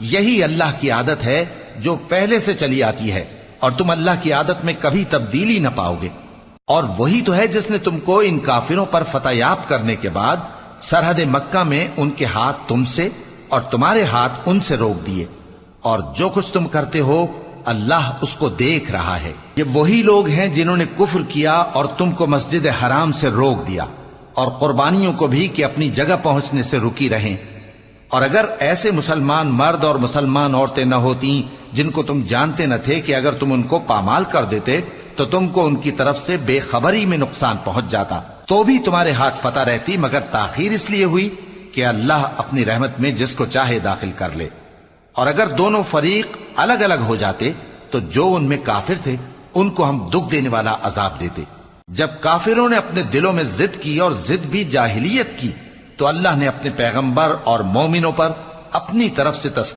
यही अल्लाह की आदत है जो पहले से चली आती है, और तुम अल्लाह की आदत में कभी तब्दीली न पाओगे। और वही तो है जिसने तुमको इन काफिरों पर फतहयाब करने के बाद सरहद मक्का में उनके हाथ तुमसे और तुम्हारे हाथ उनसे रोक दिए, और जो कुछ तुम करते हो अल्लाह उसको देख रहा है। ये वही लोग हैं जिन्होंने कुफ्र किया और तुमको मस्जिद हराम से रोक दिया, और कुर्बानियों को भी कि अपनी जगह पहुंचने से रुकी रहें। और अगर ऐसे मुसलमान मर्द और मुसलमान औरतें न होती जिनको तुम जानते न थे कि अगर तुम उनको पामाल कर देते तो तुमको उनकी तरफ से बेखबरी में नुकसान पहुंच जाता, तो भी तुम्हारे हाथ फतह रहती, मगर ताखीर इसलिए हुई कि अल्लाह अपनी रहमत में जिसको चाहे दाखिल कर ले। और अगर दोनों फरीक अलग अलग हो जाते तो जो उनमें काफिर थे उनको हम दुख देने वाला अजाब देते। जब काफिरों ने अपने दिलों में जिद की, और जिद भी जाहिलियत की, तो अल्लाह ने अपने पैगंबर और मोमिनों पर अपनी तरफ से